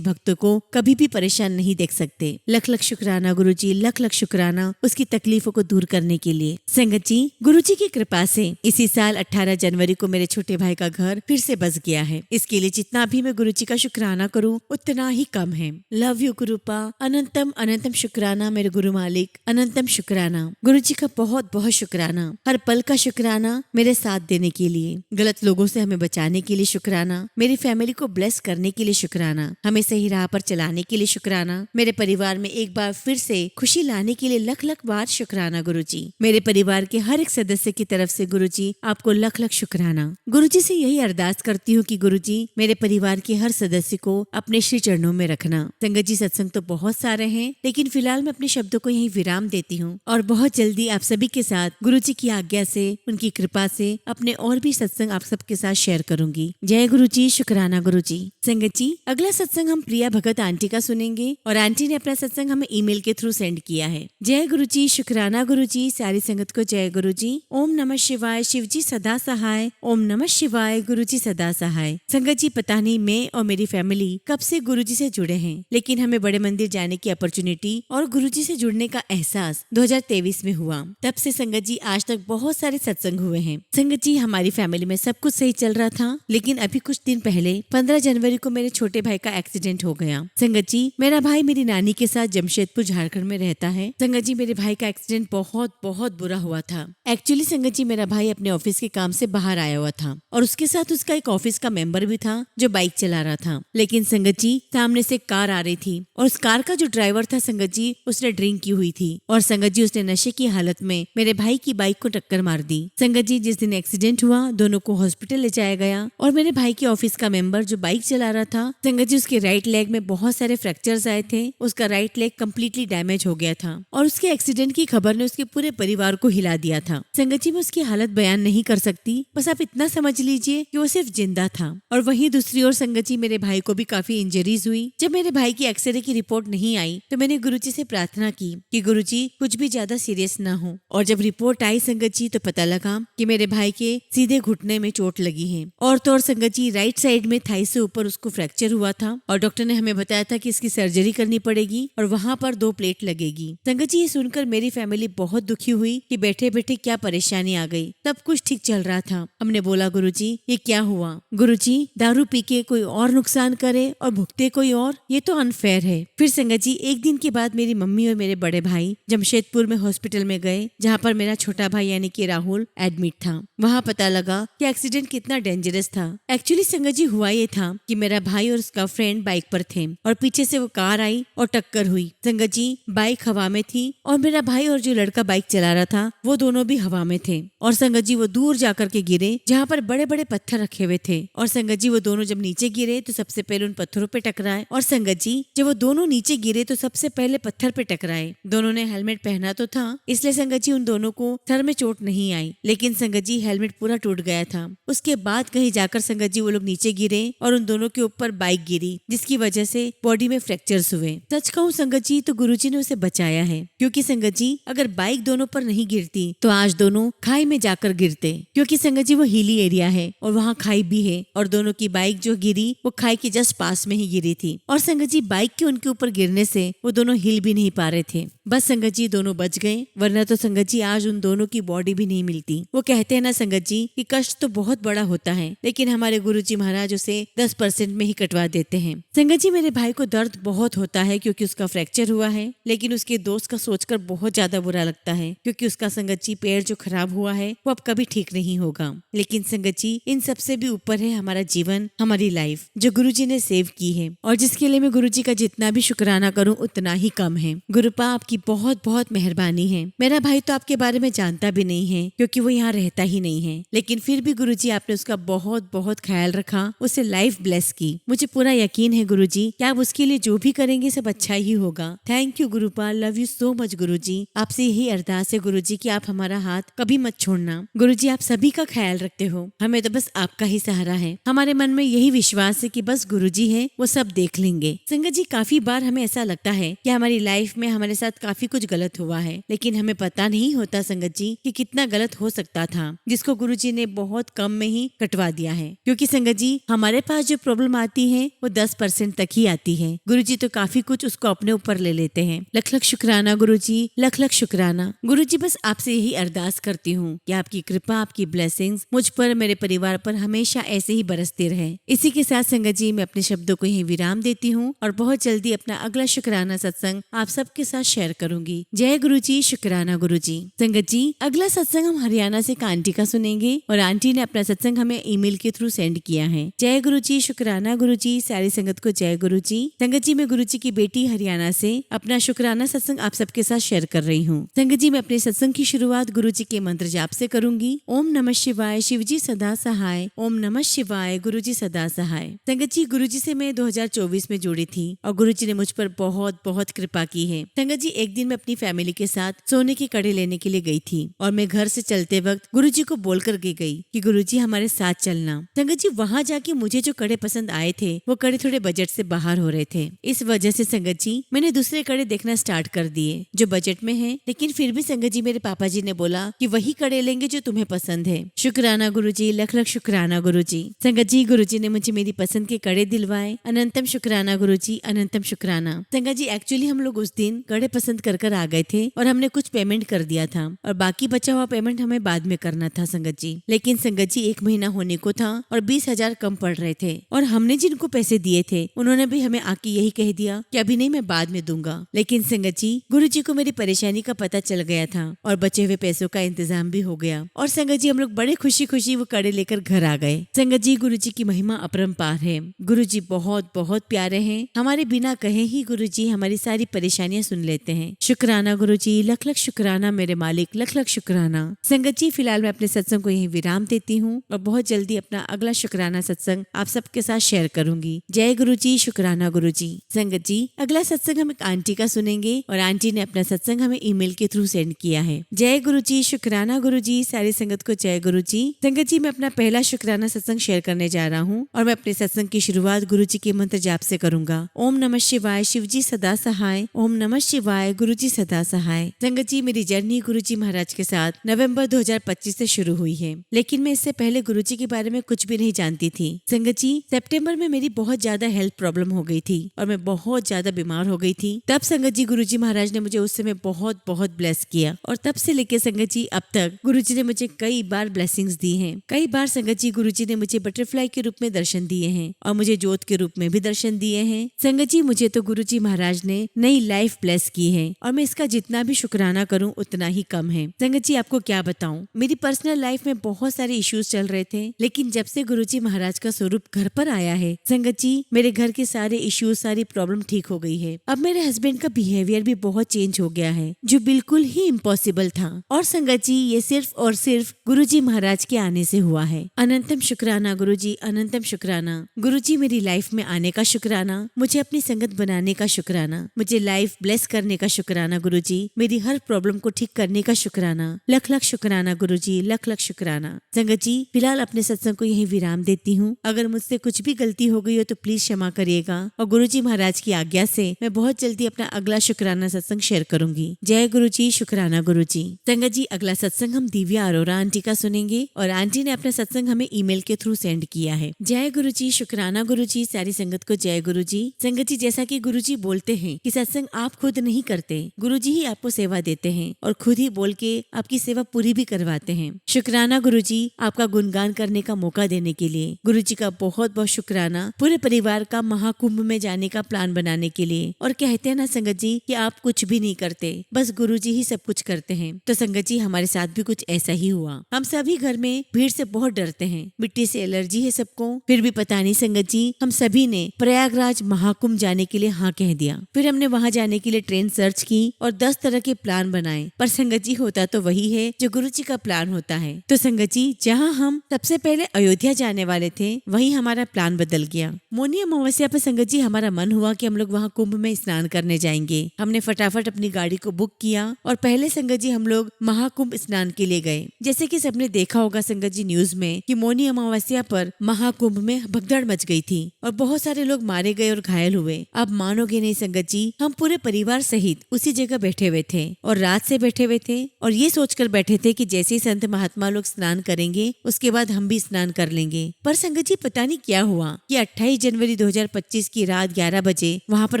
भक्तों को कभी भी परेशान नहीं देख सकते। लख लख शुक्राना गुरुजी, लख लख शुक्राना उसकी तकलीफों को दूर करने के लिए। संगत जी गुरुजी की कृपा से इसी साल 18 जनवरी को मेरे छोटे भाई का घर फिर से बस गया है। इसके लिए जितना भी मैं गुरुजी का शुक्राना करूं उतना ही कम है। लव यू गुरुपा, अनंतम अनंतम शुक्राना मेरे गुरु मालिक, अनंतम शुक्राना। गुरुजी का बहुत बहुत शुक्राना, हर पल का शुक्राना मेरे साथ देने के लिए, गलत लोगों से हमें बचाने के लिए शुक्राना, मेरी फैमिली को ब्लेस करने के लिए शुक्राना, हमें सही राह पर चलाने के लिए शुक्राना, मेरे परिवार में एक बार फिर से खुशी लाने के लिए लख लख बार शुक्राना गुरुजी। मेरे परिवार के हर एक सदस्य की तरफ से गुरुजी आपको लख लख शुक्राना। गुरुजी से यही अरदास करती हूँ कि गुरुजी मेरे परिवार के हर सदस्य को अपने श्री चरणों में रखना। संगत जी सत्संग तो बहुत सारे हैं, लेकिन फिलहाल मैं अपने शब्दों को यही विराम देती हूँ और बहुत जल्दी आप सभी के साथ गुरुजी की आज्ञा से, उनकी कृपा से अपने और भी सत्संग आप सबके साथ शेयर करूंगी। जय गुरुजी, शुक्राना गुरुजी। संगत जी अगला सत्संग हम प्रिया भगत आंटी का सुनेंगे और आंटी ने अपना सत्संग हमें ईमेल के थ्रू सेंड किया है। जय गुरुजी, शुक्राना गुरुजी, सारी संगत को जय गुरुजी। ओम नमः शिवाय, शिवजी सदा सहाय। ओम नमः शिवाय, गुरुजी सदा सहाय। संगत जी पता नहीं मैं और मेरी फैमिली कब से गुरुजी से जुड़े हैं, लेकिन हमें बड़े मंदिर जाने की अपॉर्चुनिटी और गुरुजी से जुड़ने का एहसास 2023 में हुआ। तब से संगत जी आज तक बहुत सारे सत्संग हुए हैं। संगत जी हमारी फैमिली में सब कुछ सही चल रहा था, लेकिन अभी कुछ दिन पहले 15 जनवरी को मेरे छोटे भाई का एक्सीडेंट हो गया। संगत जी मेरा भाई मेरी नानी के साथ जमशेदपुर झारखंड में रहता है। संगत जी मेरे भाई का एक्सीडेंट बहुत बहुत बुरा हुआ था। एक्चुअली संगत जी मेरा भाई अपने ऑफिस के काम से बाहर आया हुआ था और उसके साथ उसका एक ऑफिस का मेंबर भी था जो बाइक चला रहा था। लेकिन संगत जी सामने से कार आ रही थी और उस कार का जो ड्राइवर था संगत जी उसने ड्रिंक की हुई थी और संगत जी उसने नशे की हालत में मेरे भाई की बाइक को टक्कर मार दी। संगत जी जिस दिन एक्सीडेंट हुआ दोनों को हॉस्पिटल ले जाया गया और मेरे भाई के ऑफिस का मेंबर जो बाइक चला रहा था संगत जी उसके राइट लेग में बहुत सारे फ्रैक्चर्स आए थे। उसका राइट लेग कम्प्लीटली डैमेज हो गया था और उसके एक्सीडेंट की खबर ने उसके पूरे परिवार को हिला दिया था। संगत जी मैं उसकी हालत बयान नहीं कर सकती, बस आप इतना समझ लीजिए कि वो सिर्फ जिंदा था। और वहीं दूसरी ओर संगत जी मेरे भाई को भी काफी इंजरीज हुई। जब मेरे भाई की एक्सरे की रिपोर्ट नहीं आई तो मैंने गुरुजी से प्रार्थना की कि गुरुजी कुछ भी ज्यादा सीरियस ना हो। और जब रिपोर्ट आई संगत जी तो पता लगा कि मेरे भाई के सीधे घुटने में चोट लगी है और तो और संगत जी राइट साइड में थाई से ऊपर उसको फ्रैक्चर हुआ था और डॉक्टर ने हमें बताया था कि इसकी सर्जरी करनी पड़ेगी और वहाँ पर 2 प्लेट लगेगी। संगत जी ये सुनकर मेरी फैमिली बहुत दुखी हुई कि बैठे बैठे क्या परेशानी आ गई। सब कुछ ठीक चल रहा था। हमने बोला गुरुजी ये क्या हुआ? गुरुजी दारू पी के कोई और नुकसान करे और भुगते कोई और, ये तो अनफेयर है। फिर संगत जी एक दिन के बाद मेरी मम्मी और मेरे बड़े भाई जमशेदपुर में हॉस्पिटल में गए जहाँ पर मेरा छोटा भाई यानी कि राहुल एडमिट था। वहाँ पता लगा कि एक्सीडेंट कितना डेंजरस था। एक्चुअली संगत जी हुआ ये था कि मेरा भाई और उसका फ्रेंड बाइक पर थे और पीछे से वो कार आई और टक्कर हुई। संगत जी बाइक हवा में थी और मेरा भाई और जो लड़का बाइक चला रहा था वो दोनों भी हवा में थे और संगत जी वो दूर जाकर के गिरे जहाँ पर बड़े बड़े पत्थर रखे हुए थे और संगत जी वो दोनों जब नीचे गिरे तो सबसे पहले उन पत्थरों पे टकराए और संगत जी जब वो दोनों नीचे गिरे तो सबसे पहले पत्थर पे टकराए। दोनों ने हेलमेट पहना तो था इसलिए संगत जी उन दोनों को सर में चोट नहीं आई, लेकिन संगत जी हेलमेट पूरा टूट गया था। उसके बाद कहीं जाकर संगत जी वो लोग नीचे गिरे और उन दोनों के ऊपर बाइक गिरी जिसकी वजह से बॉडी में फ्रैक्चर्स हुए। सच कहूँ संगत जी तो गुरुजी ने उसे बचाया है, क्योंकि संगत जी अगर बाइक दोनों पर नहीं गिरती तो आज दोनों खाई में जाकर गिरते, क्योंकि संगत जी वो हिली एरिया है और वहाँ खाई भी है और दोनों की बाइक जो गिरी वो खाई के जस्ट पास में ही गिरी थी और संगत जी बाइक के उनके ऊपर गिरने से वो दोनों हिल भी नहीं पा रहे थे। बस संगत जी दोनों बच गए, वरना तो संगत जी आज उन दोनों की बॉडी भी नहीं मिलती। वो कहते हैं ना संगत जी कि कष्ट तो बहुत बड़ा होता है, लेकिन हमारे गुरुजी महाराज उसे 10% में ही कटवा देते हैं। संगत जी मेरे भाई को दर्द बहुत होता है क्योंकि उसका फ्रैक्चर हुआ है, लेकिन उसके दोस्त का सोचकर बहुत ज्यादा बुरा लगता है क्योंकि उसका संगत जी पैर जो खराब हुआ है वो अब कभी ठीक नहीं होगा। लेकिन संगत जी इन सबसे भी ऊपर है हमारा जीवन, हमारी लाइफ जो गुरुजी ने सेव की है और जिसके लिए मैं गुरुजी का जितना भी शुक्राना करूं उतना ही कम है। गुरुपा आपकी बहुत बहुत मेहरबानी है। मेरा भाई तो आपके बारे में जानता भी नहीं है क्योंकि वो यहाँ रहता ही नहीं है, लेकिन फिर भी गुरुजी आपने उसका बहुत बहुत ख्याल ख्याल रखा, उसे लाइफ ब्लेस की। मुझे पूरा यकीन है गुरुजी कि आप उसके लिए जो भी करेंगे सब अच्छा ही होगा। Thank you Gurupal, love you so much Guruji. आपसे यही अरदास है गुरुजी कि आप हमारा हाथ कभी मत छोड़ना। गुरुजी आप सभी का ख्याल रखते हो, हमें तो बस आपका ही सहारा है। हमारे मन में यही विश्वास है कि बस गुरुजी है, वो सब देख लेंगे। संगत जी काफी बार हमें ऐसा लगता है कि हमारी लाइफ में हमारे साथ काफी कुछ गलत हुआ है, लेकिन हमें पता नहीं होता संगत जी कि कितना गलत हो सकता था, जिसको गुरुजी ने बहुत कम में ही कटवा दिया है। क्योंकि संगत जी हमारे पास जो प्रॉब्लम आती है वो 10% तक ही आती है। गुरुजी तो काफी कुछ उसको अपने ऊपर ले लेते हैं। लख लख शुक्राना गुरुजी, लख लख शुक्राना। गुरुजी बस आपसे यही अरदास करती हूँ कि आपकी कृपा, आपकी ब्लेसिंग्स मुझ पर, मेरे परिवार पर हमेशा ऐसे ही बरसते रहे। इसी के साथ संगत जी मैं अपने शब्दों को यही विराम देती हूँ और बहुत जल्दी अपना अगला शुक्राना सत्संग आप सबके साथ शेयर करूंगी। जय गुरुजी, शुक्राना गुरुजी। संगत जी अगला सत्संग हम हरियाणा से एक आंटी का सुनेंगे और आंटी ने अपना सत्संग हमें ईमेल के थ्रू सेंड किया है। जय गुरुजी, शुक्राना गुरुजी। सारी संगत को जय गुरुजी। संगत जी मैं गुरुजी की बेटी हरियाणा से अपना शुक्राना सत्संग आप सबके साथ शेयर कर रही हूँ। संगत जी मैं अपने सत्संग की शुरुआत गुरुजी के मंत्र जाप से करूंगी। ओम नमः शिवाय, शिवजी सदा सहाय। ओम नमः शिवाय, गुरुजी सदा सहाय। संगत जी गुरुजी से मैं 2024 में जुड़ी थी और गुरुजी ने मुझ पर बहुत बहुत कृपा की है। संगत जी एक दिन मैं अपनी फैमिली के साथ सोने के कड़े लेने के लिए गई थी और मैं घर से चलते वक्त गुरुजी को बोल कर के गई कि गुरुजी हमारे साथ चलना। संगत जी वहाँ जाके मुझे जो कड़े पसंद आए थे वो कड़े थोड़े बजट से बाहर हो रहे थे। इस वजह से संगत जी मैंने दूसरे कड़े देखना स्टार्ट कर दिए जो बजट में है, लेकिन फिर भी संगत जी मेरे पापा जी ने बोला कि वही कड़े लेंगे जो तुम्हें पसंद है। शुक्राना गुरुजी, लख लख शुक्राना गुरुजी। संगत जी गुरुजी ने मुझे मेरी पसंद के कड़े दिलवाए। अनंतम शुक्राना गुरुजी, अनंतम शुक्राना। संगत जी एक्चुअली हम लोग उस दिन कड़े पसंद कर आ गए थे और हमने कुछ पेमेंट कर दिया था और बाकी बचा हुआ पेमेंट हमें बाद में करना था संगत जी। लेकिन संगत जी 1 महीना होने को था और 20,000 कम पड़ रहे थे और हमने जिनको पैसे दिए थे उन्होंने भी हमें आके यही कह दिया कि अभी नहीं, मैं बाद में दूंगा। लेकिन संगत जी गुरुजी को मेरी परेशानी का पता चल गया था और बचे हुए पैसों का इंतजाम भी हो गया और संगत जी हम लोग बड़े खुशी खुशी वो कड़े लेकर घर आ गए। संगत जी गुरुजी की महिमा अपरंपार है। गुरुजी बहुत बहुत प्यारे हैं। हमारे बिना कहे ही गुरुजी हमारी सारी परेशानियां सुन लेते हैं। शुक्राना गुरुजी, लख लख शुक्राना मेरे मालिक, लख लख शुक्राना। संगत जी फिलहाल मैं अपने सत्संग को यहीं विराम देती हूँ और बहुत जल्दी अपना अगला शुक्राना सत्संग आप सबके साथ शेयर करूंगी। जय गुरुजी, शुक्राना गुरुजी। संगत जी अगला सत्संग हम एक आंटी का सुनेंगे और आंटी ने अपना सत्संग हमें ईमेल के थ्रू सेंड किया है। जय गुरुजी, शुक्राना गुरुजी। सारी संगत को जय गुरुजी। संगत जी मैं अपना पहला शुक्राना सत्संग शेयर करने जा रहा हूँ और मैं अपने सत्संग की शुरुआत गुरुजी के मंत्र जाप से करूंगा। ओम नमः शिवाय, शिवजी सदा सहाय। ओम नमः शिवाय, गुरुजी सदा सहाय। संगत जी मेरी जर्नी गुरुजी महाराज के साथ नवंबर 2025 से शुरू हुई है, लेकिन मैं इससे पहले गुरुजी के बारे में कुछ भी नहीं जानती थी। संगत जी सितंबर में मेरी बहुत ज्यादा हेल्थ प्रॉब्लम हो गई थी और मैं बहुत ज्यादा बीमार हो गई थी। तब संगत जी गुरुजी महाराज ने मुझे उस समय बहुत बहुत ब्लेस किया और तब से लेके संगत जी अब तक गुरुजी ने मुझे कई बार ब्लेसिंग्स दी हैं। कई बार संगत जी गुरुजी ने मुझे बटरफ्लाई के रूप में दर्शन दिए हैं और मुझे जोत के रूप में भी दर्शन दिए हैं। संगत जी मुझे तो गुरुजी महाराज ने नई लाइफ ब्लेस की है और मैं इसका जितना भी शुक्राना करूं उतना ही कम है। संगत जी आपको क्या बताऊं, मेरी पर्सनल लाइफ में बहुत सारे इश्यूज चल रहे थे, लेकिन जब से गुरुजी महाराज का स्वरूप घर पर आया है संगत जी मेरे घर के सारे इश्यूज, सारी प्रॉब्लम ठीक हो गई है। अब मेरे हस्बैंड का बिहेवियर भी बहुत चेंज हो गया है जो बिल्कुल ही इम्पॉसिबल था और संगत जी ये सिर्फ और सिर्फ गुरुजी महाराज के आने से हुआ है। अनंतम शुक्राना गुरुजी, अनंतम शुक्राना। गुरुजी मेरी लाइफ में आने का शुक्राना, मुझे अपनी संगत बनाने का शुक्राना, मुझे लाइफ ब्लेस करने का शुक्राना गुरुजी, मेरी हर प्रॉब्लम को ठीक करने का शुक्राना। लख लख शुक्राना गुरुजी, लख लख शुक्राना। संगत जी फिलहाल अपने सत्संग को यहीं विराम देती हूँ। अगर मुझसे कुछ भी गलती हो गई हो तो प्लीज क्षमा करिएगा और गुरुजी महाराज की आज्ञा से मैं बहुत जल्दी अपना अगला शुक्राना सत्संग शेयर करूंगी। जय गुरुजी, शुक्राना गुरुजी। संगत जी अगला सत्संग हम दिव्या अरोरा आंटी का सुनेंगे और आंटी ने अपना सत्संग हमें ईमेल के थ्रू सेंड किया है। जय गुरुजी, शुक्राना गुरुजी। सारी संगत को जय गुरुजी। संगत जी जैसा कि गुरुजी बोलते हैं कि सत्संग आप खुद नहीं करते, गुरुजी ही आपको सेवा देते हैं और खुद ही बोल के आपकी सेवा पूरी भी करवाते हैं। शुक्राना गुरुजी आपका गुणगान करने का मौका देने के लिए। गुरुजी का बहुत बहुत शुक्राना पूरे परिवार का महाकुंभ में जाने का प्लान बनाने के लिए। और कहते हैं ना संगत जी कि आप कुछ भी नहीं करते, बस गुरुजी ही सब कुछ करते हैं। तो संगत जी हमारे साथ भी कुछ ऐसा ही हुआ। हम सभी घर में भीड़ से बहुत डरते हैं, मिट्टी से एलर्जी है सबको, फिर भी पता नहीं संगत जी हम सभी ने प्रयागराज महाकुंभ जाने के लिए हाँ कह दिया। फिर हमने वहाँ जाने के लिए ट्रेन सर्च की और 10 तरह के प्लान बनाए, पर संगत जी होता तो वही है जो गुरुजी का प्लान होता है। तो संगत जी जहाँ हम सबसे पहले अयोध्या जाने वाले थे वहीं हमारा प्लान बदल गया। मौनी अमावस्या पर संगत जी हमारा मन हुआ कि हम लोग वहाँ कुंभ में स्नान करने जाएंगे। हमने फटाफट अपनी गाड़ी को बुक किया और पहले संगत जी हम लोग महाकुंभ स्नान के लिए गए। जैसे कि सबने देखा होगा संगत जी न्यूज में कि मौनी अमावस्या पर महाकुंभ में भगदड़ मच गई थी और बहुत सारे लोग मारे गए और घायल हुए। अब मानोगे नहीं संगत जी, हम पूरे परिवार सहित उसी जगह बैठे हुए थे और रात से बैठे हुए थे और ये सोचकर बैठे थे कि जैसे ही संत महात्मा लोग स्नान करेंगे उसके बाद हम भी स्नान कर लेंगे। पर संगत जी पता नहीं क्या हुआ कि 28 जनवरी 2025 की रात 11 बजे वहाँ पर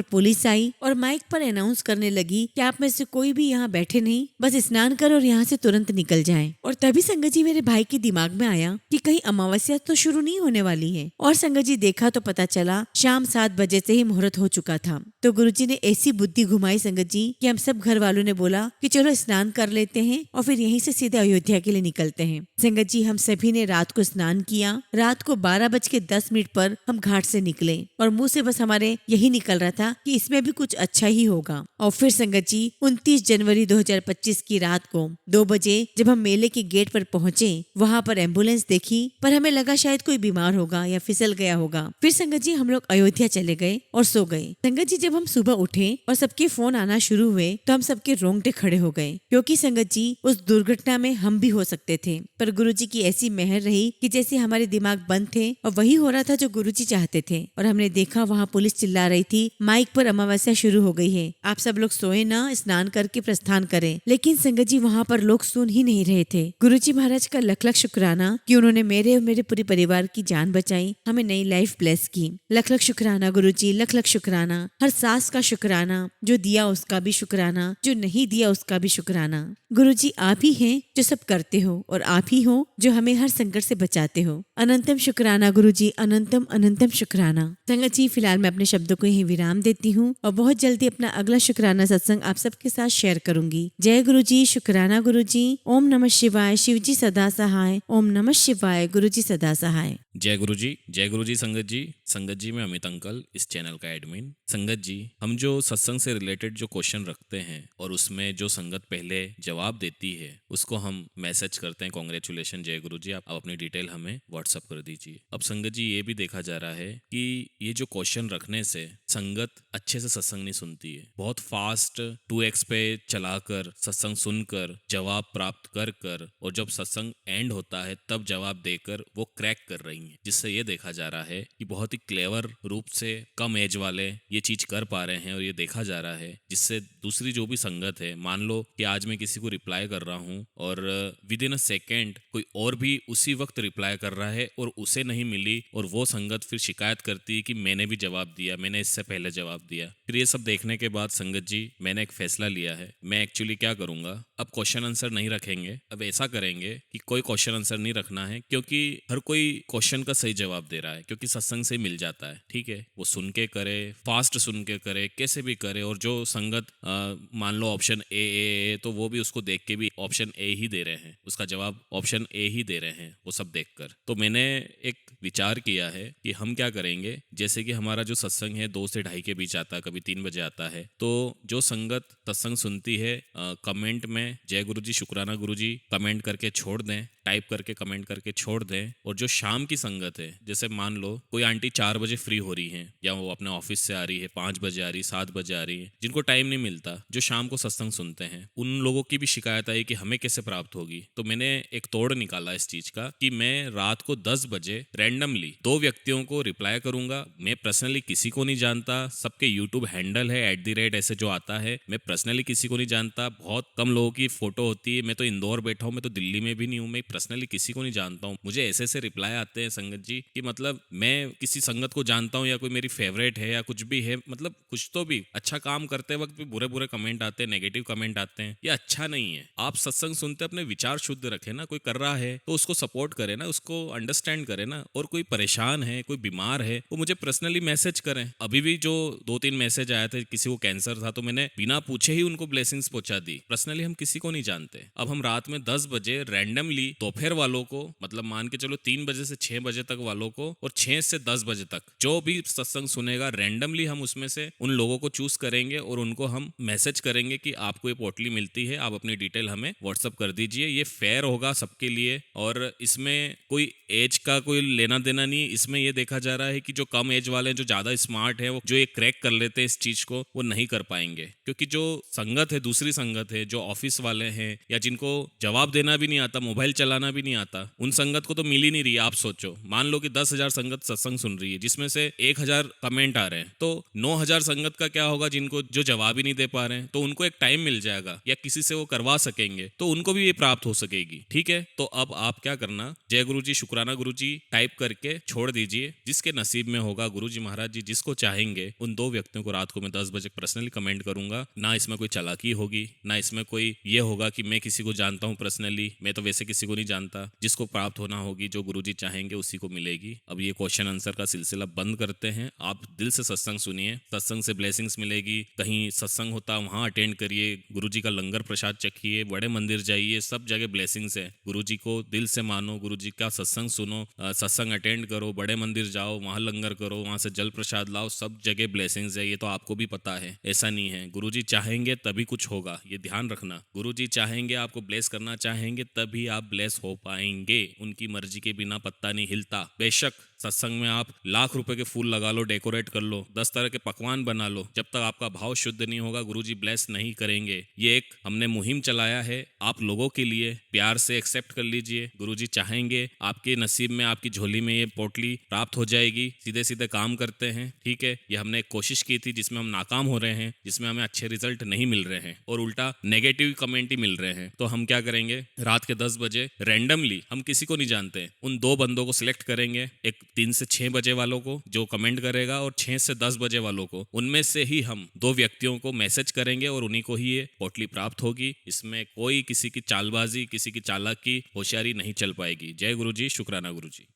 पुलिस आई और माइक पर अनाउंस करने लगी कि आप में से कोई भी यहाँ बैठे नहीं, बस स्नान करो और यहाँ से तुरंत निकल जाएं। और तभी संगत जी मेरे भाई के दिमाग में आया कि कहीं अमावस्या तो शुरू नहीं होने वाली है। और संगत जी देखा तो पता चला शाम 7 बजे से ही मुहूर्त हो चुका था। तो गुरुजी ने ऐसी बुद्धि घुमाई संगत जी कि हम सब घर वालों ने बोला कि चलो स्नान कर लेते हैं और फिर यहीं से सीधे अयोध्या के लिए निकलते हैं। संगत जी हम सभी ने रात को स्नान किया। रात को 12:10 पर हम घाट से निकले और मुंह से बस हमारे यही निकल रहा था कि इसमें भी कुछ अच्छा ही होगा। और फिर संगत जी 29 जनवरी 2025 की रात को 2 बजे जब हम मेले के गेट पर पहुंचे, वहाँ पर एम्बुलेंस देखी पर हमें लगा शायद कोई बीमार होगा या फिसल गया होगा। फिर संगत जी हम लोग अयोध्या चले गए और सो गए। संगत जी जब हम सुबह उठे और सबके फोन आना शुरू हुए तो हम सबके रोंगटे खड़े हो गए, क्योंकि संगत जी उस दुर्घटना में हम भी हो सकते थे। पर गुरुजी की ऐसी मेहर रही कि जैसे हमारे दिमाग बंद थे और वही हो रहा था जो गुरुजी चाहते थे। और हमने देखा वहाँ पुलिस चिल्ला रही थी, माइक पर अमावस्या शुरू हो गई है, आप सब लोग सोए ना, स्नान करके प्रस्थान करें। लेकिन संगत जी वहाँ पर लोग सुन ही नहीं रहे थे। गुरुजी महाराज का लख लख शुक्राना कि उन्होंने मेरे और मेरे पूरे परिवार की जान बचाई, हमें नई लाइफ ब्लेस की। लख लख शुक्राना गुरुजी, लख लख शुक्राना। हर सांस का शुक्राना, जो दिया उसका भी शुक्राना, जो नहीं दिया उसका भी शुक्राना। गुरुजी आप ही हैं जो सब करते हो और आप ही हो जो हमें हर संकट से बचाते हो। अनंतम शुक्राना गुरुजी, अनंतम अनंतम शुक्राना। संगत जी फिलहाल मैं अपने शब्दों को यहीं विराम देती हूँ और बहुत जल्दी अपना अगला शुक्राना सत्संग आप सबके साथ शेयर करूंगी। जय गुरुजी, शुक्राना गुरुजी। ओम नमः शिवाय, शिवजी सदा सहाय। ओम नमः शिवाय, गुरुजी सदा सहाय। जय गुरु जी संगत जी। संगत जी मैं अमित अंकल, इस चैनल का एडमिन। संगत जी हम जो सत्संग से रिलेटेड जो क्वेश्चन रखते हैं और उसमें जो संगत पहले जवाब देती है उसको हम मैसेज करते हैं कॉन्ग्रेचुलेशन जय गुरु जी, आप अपनी डिटेल हमें व्हाट्सअप कर दीजिए। अब संगत जी ये भी देखा जा रहा है कि ये जो क्वेश्चन रखने से संगत अच्छे से सत्संग नहीं सुनती है। बहुत फास्ट 2x पे चलाकर सत्संग सुनकर जवाब प्राप्त कर कर और जब सत्संग एंड होता है तब जवाब देकर वो क्रैक कर रही है, जिससे ये देखा जा रहा है कि बहुत ही क्लेवर रूप से कम एज वाले ये चीज कर पा रहे हैं। और ये देखा जा रहा है जिससे दूसरी जो भी संगत है, मान लो कि आज मैं किसी को रिप्लाई कर रहा हूँ और विद इन अ सेकेंड कोई और भी उसी वक्त रिप्लाई कर रहा है और उसे नहीं मिली और वो संगत फिर शिकायत करती है कि मैंने भी जवाब दिया, मैंने इससे पहले जवाब दिया। फिर ये सब देखने के बाद संगत जी मैंने एक फैसला लिया है। मैं एक्चुअली क्या करूंगा, अब क्वेश्चन आंसर नहीं रखेंगे। अब ऐसा करेंगे कि कोई क्वेश्चन आंसर नहीं रखना है, क्योंकि हर कोई क्वेश्चन का सही जवाब दे रहा है, क्योंकि सत्संग से मिल जाता है। ठीक है, वो सुन के करे, फास्ट सुन के करे, कैसे भी करे। और जो संगत मान लो ऑप्शन ए तो वो भी उसको देख के भी ऑप्शन ए ही दे रहे हैं, उसका जवाब ऑप्शन ए ही दे रहे हैं, वो सब देखकर। तो मैंने एक विचार किया है कि हम क्या करेंगे, जैसे कि हमारा जो सत्संग है 2 से 2:30 के बीच आता है, कभी 3 बजे आता है। तो जो संगत सत्संग सुनती है कमेंट में जय गुरु जी, शुक्राना गुरु जी कमेंट करके छोड़ दें, टाइप करके कमेंट करके छोड़ दें। और जो शाम की संगत है, जैसे मान लो कोई आंटी 4 बजे फ्री हो रही है या वो अपने ऑफिस से आ रही है, 5 बजे आ रही, 7 बजे आ रही है, जिनको टाइम नहीं मिलता, जो शाम को सत्संग सुनते हैं, उन लोगों की भी शिकायत आई कि हमें कैसे प्राप्त होगी। तो मैंने एक तोड़ निकाला इस चीज का कि मैं रात को 10 बजे रैंडमली 2 व्यक्तियों को रिप्लाई करूंगा। मैं पर्सनली किसी को नहीं जानता, सबके यूट्यूब हैंडल है @ ऐसे जो आता है। मैं पर्सनली किसी को नहीं जानता, बहुत कम लोगों की फोटो होती है। मैं तो इंदौर बैठा हूँ, मैं तो दिल्ली में भी नहीं हूँ, मैं पर्सनली किसी को नहीं जानता हूँ। मुझे ऐसे रिप्लाई आते हैं संगत जी कि मतलब मैं किसी संगत को जानता हूँ या कोई मेरी फेवरेट है या कुछ भी है, मतलब कुछ तो भी अच्छा काम करते वक्त भी बुरे बुरे कमेंट आते हैं, नेगेटिव कमेंट आते हैं। ये अच्छा नहीं है। आप सत्संग सुनते अपने विचार शुद्ध रखें ना। कोई कर रहा है तो उसको सपोर्ट करे ना, उसको अंडरस्टैंड करे ना। और कोई परेशान है, कोई बीमार है, वो मुझे पर्सनली मैसेज करें। अभी भी जो 2-3 मैसेज आए थे, किसी को कैंसर था तो मैंने बिना पूछे ही उनको ब्लेसिंग्स पहुंचा दी। पर्सनली हम किसी को नहीं जानते। अब हम रात में 10 बजे रैंडमली दोपहर वालों को, मतलब मान के चलो 3 बजे से 6 बजे तक वालों को और 6 से 10 बजे तक जो भी सत्संग सुनेगा रैंडमली हम उसमें से उन लोगों को चूज करेंगे और उनको हम मैसेज करेंगे कि आपको ये पोटली मिलती है, आप अपनी डिटेल हमें व्हाट्सअप कर दीजिए। ये फेयर होगा सबके लिए और इसमें कोई एज का कोई लेना देना नहीं। इसमें ये देखा जा रहा है कि जो कम एज वाले हैं, जो ज्यादा स्मार्ट है, वो जो ये क्रैक कर लेते हैं इस चीज को, वो नहीं कर पाएंगे। क्योंकि जो संगत है, दूसरी संगत है, जो ऑफिस वाले हैं या जिनको जवाब देना भी नहीं आता, मोबाइल चलाना भी नहीं आता, उन संगत को तो मिल ही नहीं रही। आप सोचो, मान लो कि 10,000 संगत सत्संग सुन रही है जिसमें से 1,000 कमेंट आ रहे हैं, तो 9,000 संगत का क्या होगा जिनको जो जवाब ही नहीं दे पा रहे हैं। तो उनको एक टाइम मिल जाएगा या किसी से वो करवा सकेंगे तो उनको भी ये प्राप्त हो सकेगी। ठीक है, तो अब आप क्या करना, जय गुरु जी, शुक्राना गुरु जी टाइप करके छोड़ दीजिए। जिसके नसीब में होगा, गुरु जी महाराज जी जिसको चाहेंगे उन 2 व्यक्तियों को रात को मैं 10 बजे पर्सनली कमेंट करूंगा। ना इसमें कोई चालाकी होगी, ना इसमें कोई ये होगा कि मैं किसी को जानता हूं पर्सनली, मैं तो वैसे किसी को नहीं जानता। जिसको प्राप्त होना होगी, जो गुरु जी चाहेंगे उसी को मिलेगी। अब ये क्वेश्चन आंसर का सिलसिला बंद करते हैं। आप दिल से सत्संग सुनिए, सत्संग से ब्लेसिंग्स मिलेगी। कहीं सत्संग होता वहां अटेंड करिए, गुरु जी का लंगर प्रसाद चखिए, बड़े मंदिर जाइए, सब जगह ब्लेसिंग्स है। गुरु जी को दिल से मानो, गुरु जी का सत्संग सुनो, सत्संग अटेंड करो, बड़े मंदिर जाओ, वहां लंगर करो, वहां से जल प्रसाद लाओ, सब जगह ब्लेसिंग्स है। ये तो आपको भी पता है, ऐसा नहीं है। गुरु जी चाहेंगे तभी कुछ होगा, ये ध्यान रखना। गुरु जी चाहेंगे, आपको ब्लेस करना चाहेंगे, तभी आप ब्लेस हो पाएंगे। उनकी मर्जी के बिना पत्ता नहीं हिलता। बेशक सत्संग में आप लाख रुपए के फूल लगा लो, डेकोरेट कर लो, 10 तरह के पकवान बना लो, जब तक आपका भाव शुद्ध नहीं होगा गुरुजी ब्लेस नहीं करेंगे। ये एक हमने मुहिम चलाया है आप लोगों के लिए, प्यार से एक्सेप्ट कर लीजिए। गुरुजी चाहेंगे आपके नसीब में, आपकी झोली में ये पोटली प्राप्त हो जाएगी। सीधे सीधे काम करते हैं, ठीक है। ये हमने एक कोशिश की थी जिसमें हम नाकाम हो रहे हैं, जिसमें हमें अच्छे रिजल्ट नहीं मिल रहे हैं और उल्टा नेगेटिव कमेंट ही मिल रहे हैं। तो हम क्या करेंगे, रात के 10 बजे रैंडमली, हम किसी को नहीं जानते, उन 2 बंदों को सिलेक्ट करेंगे, एक 3 से 6 बजे वालों को जो कमेंट करेगा और 6 से 10 बजे वालों को, उनमें से ही हम 2 व्यक्तियों को मैसेज करेंगे और उन्हीं को ही ये पोटली प्राप्त होगी। इसमें कोई किसी की चालबाजी, किसी की चालाकी, होशियारी नहीं चल पाएगी। जय गुरु जी, शुक्राना गुरु जी।